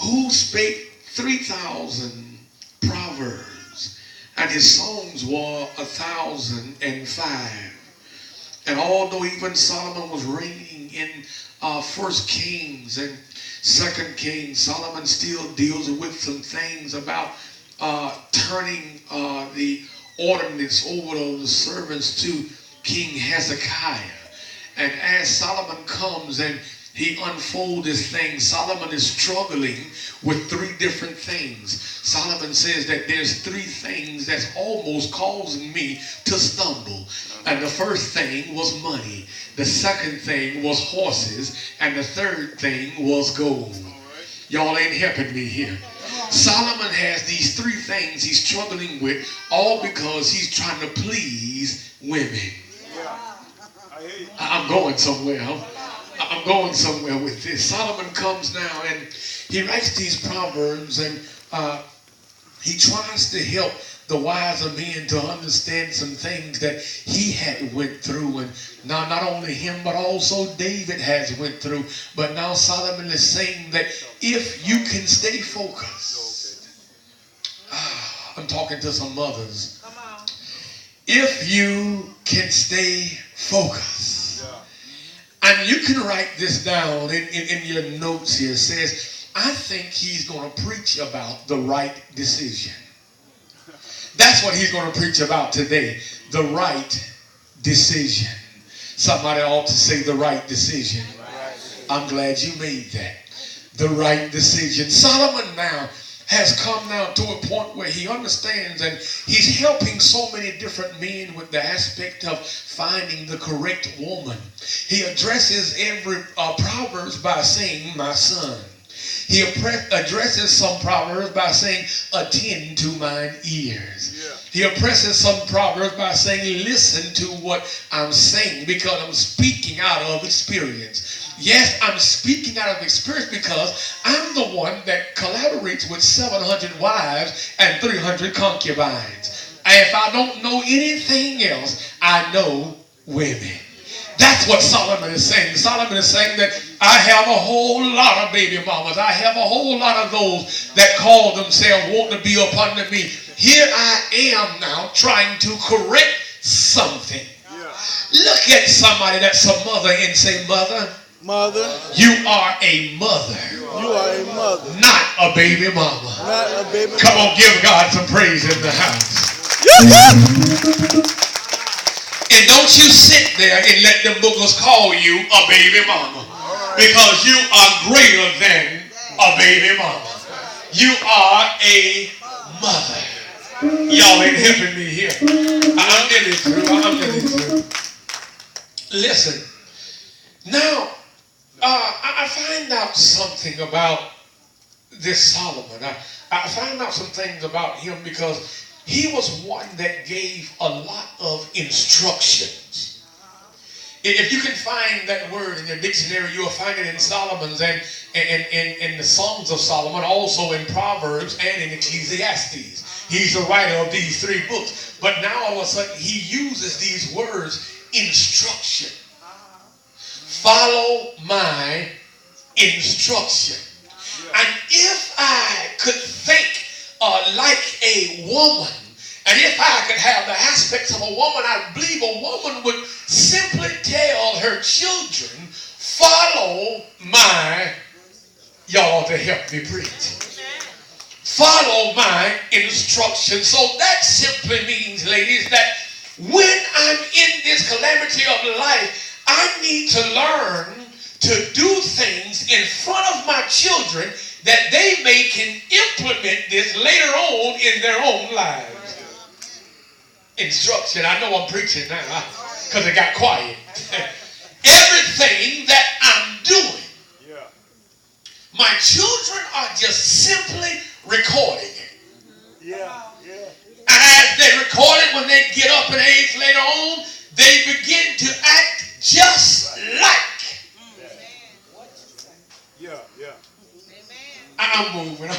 who spake 3,000 proverbs, and his songs were 1,005. And although even Solomon was reigning in First Kings and Second Kings, Solomon still deals with some things about turning the ordinance over to the servants to King Hezekiah. And as Solomon comes and he unfolds this thing, Solomon is struggling with three different things. Solomon says that there's three things that's almost causing me to stumble. And the first thing was money. The second thing was horses. And the third thing was gold. Y'all ain't helping me here. Solomon has these three things he's struggling with, all because he's trying to please women. I'm going somewhere. I'm going somewhere with this. Solomon comes now and he writes these proverbs, and he tries to help the wiser men to understand some things that he had went through. And now not only him, but also David has went through. But now Solomon is saying that if you can stay focused, I'm talking to some mothers. If you can stay focused, and you can write this down in your notes here. It says, I think he's going to preach about the right decision. That's what he's going to preach about today. The right decision. Somebody ought to say the right decision. I'm glad you made that. The right decision. Solomon now has come now to a point where he understands, and he's helping so many different men with the aspect of finding the correct woman. He addresses every Proverbs by saying, my son. He addresses some Proverbs by saying, attend to mine ears. He addresses some Proverbs by saying, listen to what I'm saying, because I'm speaking out of experience. Yes, I'm speaking out of experience because I'm the one that collaborates with 700 wives and 300 concubines. And if I don't know anything else, I know women. That's what Solomon is saying. Solomon is saying that I have a whole lot of baby mamas. I have a whole lot of those that call themselves want to be up under me. Here I am now trying to correct something. Look at somebody that's a mother and say, mother, you are a mother. You are a mother. Not a baby mama. Not a baby mama. Come on, give God some praise in the house. And don't you sit there and let them boogers call you a baby mama. Because you are greater than a baby mama. You are a mother. Y'all ain't helping me here. I'm nearly through. Listen. Now, I find out something about this Solomon. I find out some things about him because he was one that gave a lot of instructions. If you can find that word in your dictionary, you'll find it in Solomon's and in the Songs of Solomon, also in Proverbs and in Ecclesiastes. He's the writer of these three books. But now all of a sudden he uses these words, instruction. Follow my instruction. And if I could think like a woman, and if I could have the aspects of a woman, I believe a woman would simply tell her children, follow my, y'all ought to help me preach. Follow my instruction. So that simply means, ladies, that when I'm in this calamity of life, I need to learn to do things in front of my children that they can implement this later on in their own lives. Instruction. I know I'm preaching now because it got quiet. Everything that I'm doing, my children are just simply recording it. And as they record it, when they get up in age later on, they begin to act just like. I'm moving.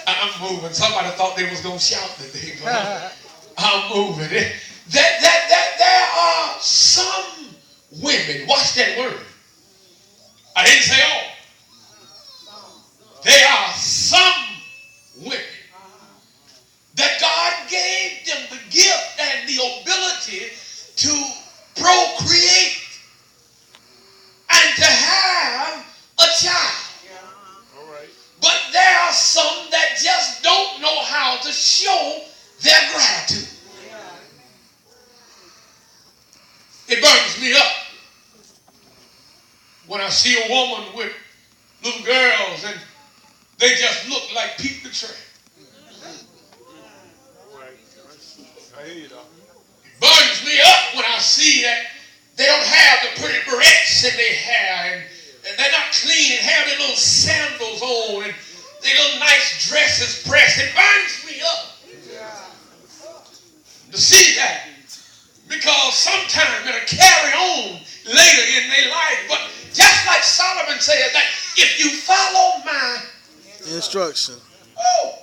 I'm moving. Somebody thought they was going to shout today, but I'm moving. There are some women, watch that word. I didn't say all. There are are some women that God gave them the gift and the ability to procreate and to have a child. But there are some that just don't know how to show their gratitude. It burns me up when I see a woman with little girls and they just look like Pete the Tramp. It burns me up when I see that they don't have the pretty barrettes in their hair and they're not clean and have their little sandals on and their little nice dresses pressed. It burns me up to see that, because sometimes it'll carry on later in their life. But just like Solomon said, that if you follow my instruction. Oh,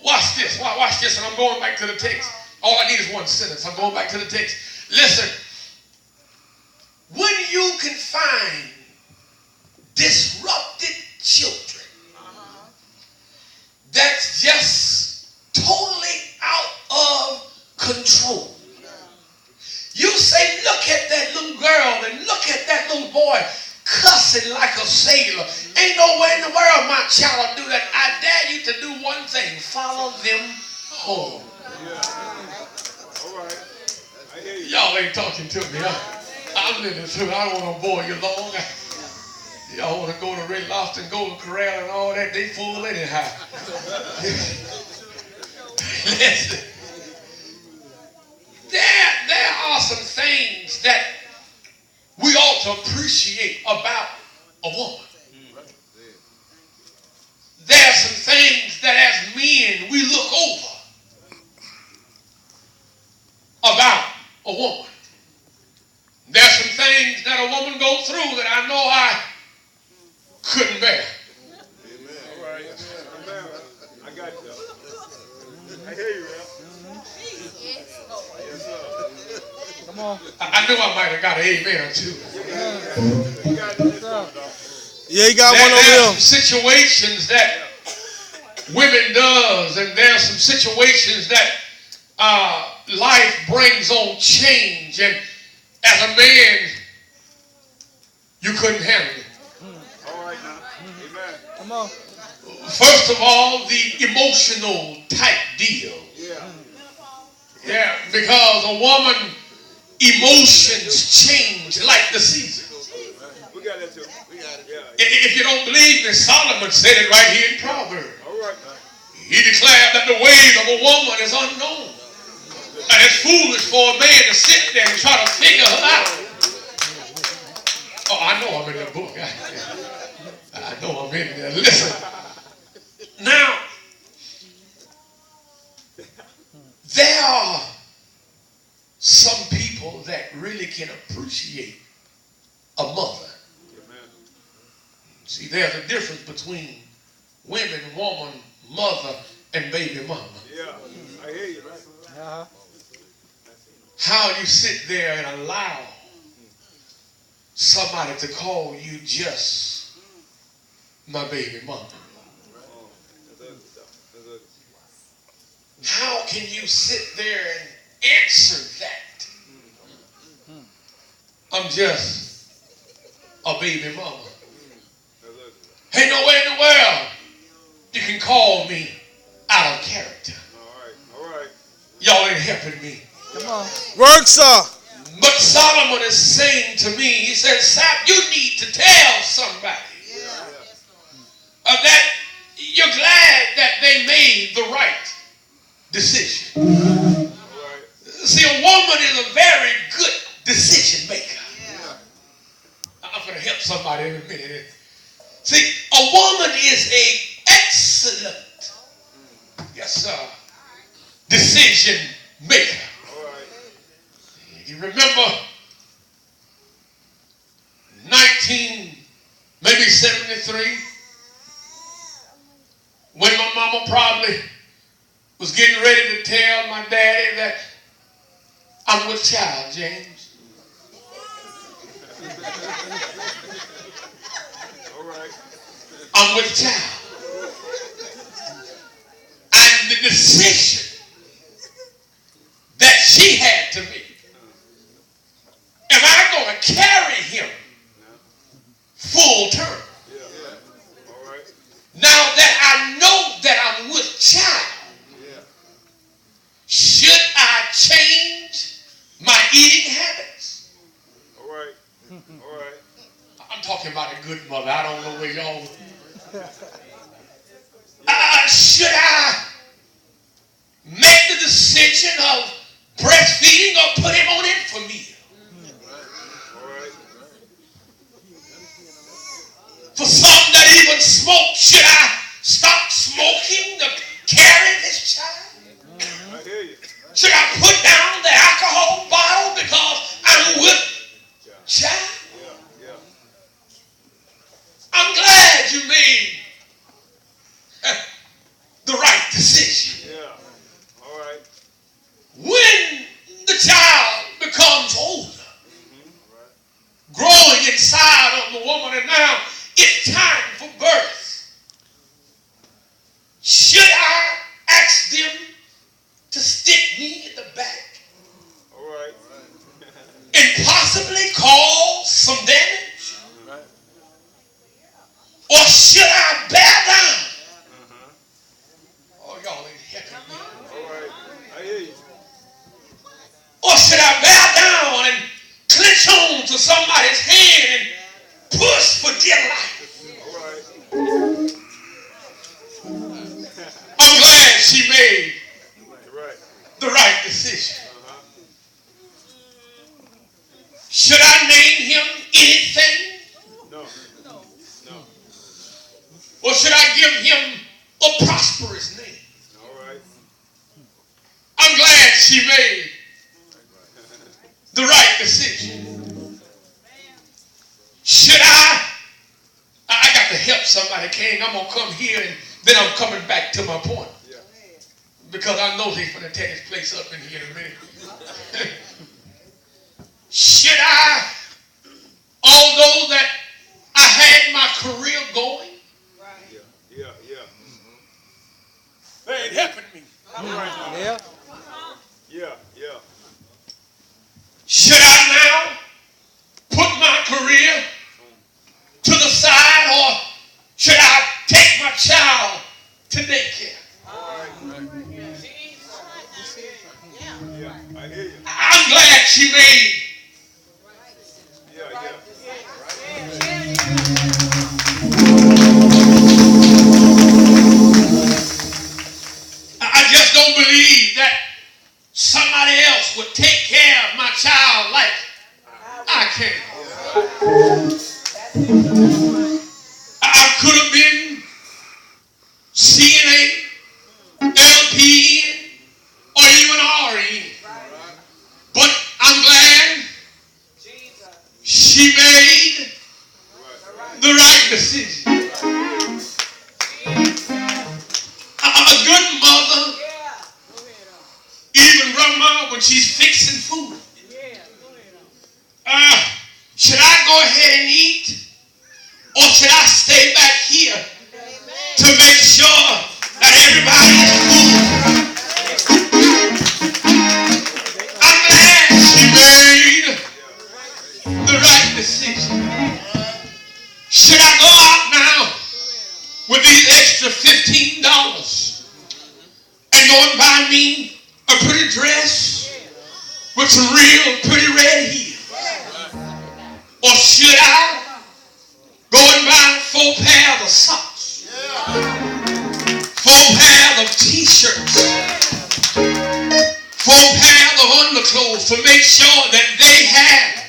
watch this. Watch this, and I'm going back to the text. All I need is one sentence. I'm going back to the text. Listen. When you can find disrupted children that's just totally out of control. You say, look at that little girl and look at that little boy cussing like a sailor. Ain't no way in the world my child will do that. I dare you to do one thing. Follow them home. All right. I hear you. Y'all ain't talking to me, huh? I'm living through. I don't want to bore you long. Y'all want to go to Red Lobster and Golden Corral and all that. They full anyhow. Listen. There are some things that we ought to appreciate about a woman. There are some things that as men we look over about a woman. There are some things that a woman goes through that I know I couldn't bear. Amen. All right. Amen. I got you. I hear you, man. Yes, sir. Come on. I knew I might have got an amen or two. Yeah, you got one over there are there. some situations that women does, and there are some situations that life brings on change, and as a man, you couldn't handle it. All right now. Amen. Come on. First of all, the emotional type deal. Yeah, because a woman, emotions change like the seasons. We got that too. We got it. Yeah. If you don't believe me, Solomon said it right here in Proverbs. All right. He declared that the ways of a woman is unknown. And it's foolish for a man to sit there and try to figure her out. Oh, I know I'm in the book. I know I'm in there. Listen. Now, there are some people that really can appreciate a mother. See, there's a difference between women, woman, mother, and baby mama. Yeah, I hear you, right? Uh-huh. How you sit there and allow somebody to call you just my baby mama. How can you sit there and answer that? I'm just a baby mama. Ain't no way in the world you can call me out of character. All right. Y'all ain't helping me. Come on. Work, sir. But Solomon is saying to me, he says, Sapp, you need to tell somebody that you're glad that they made the right decision. See, a woman is a very good decision maker. I'm going to help somebody in a minute. See, a woman is an excellent, yes sir, decision maker. You remember 1973, when my mama probably was getting ready to tell my daddy that I'm with child, James. All right. I'm with child. Should I make the decision of breastfeeding or put him on infant? For some that even smoke, should I stop smoking to carry this child? I hear you. Should I put down the alcohol bottle because I'm with child? Yeah. I'm glad you made the right decision. Yeah. All right. When the child becomes older, growing inside of the woman, and now it's time for birth, should I ask them to stick me in the back All right. and possibly cause some damage? Or should I bear down? Oh, y'all ain't helping me. All right. I hear you. Or should I bear down and clench on to somebody's hand and push for dear life? All right. I'm glad she made Right. the right decision. Should I name him anything? No. Or should I give him a prosperous name? All right. I'm glad she made the right decision. Should I got to help somebody, King. I'm going to come here and then I'm coming back to my point. Yeah. Because I know he's going to tear his place up in here in a minute. Should I, although that I had my career going, Yeah. they ain't helping me. Yeah. Yeah. Should I now put my career to the side, or should I take my child to daycare? Yeah. I hear you. I'm glad she made Yeah. I just don't believe that somebody else would take care of my child like I can. I could have been CNA, LPN, or even RN. But I'm glad she made the right decision. A good mother, even grandma, when she's fixing food, should I go ahead and eat, or should I stay back here to make sure that everybody is food? I'm glad she made the right decision. Should I go out now with these extra $15 and go and buy me a pretty dress with some real pretty red heels? Or should I go and buy 4 pairs of socks, 4 pairs of t-shirts, 4 pairs of underclothes to make sure that they have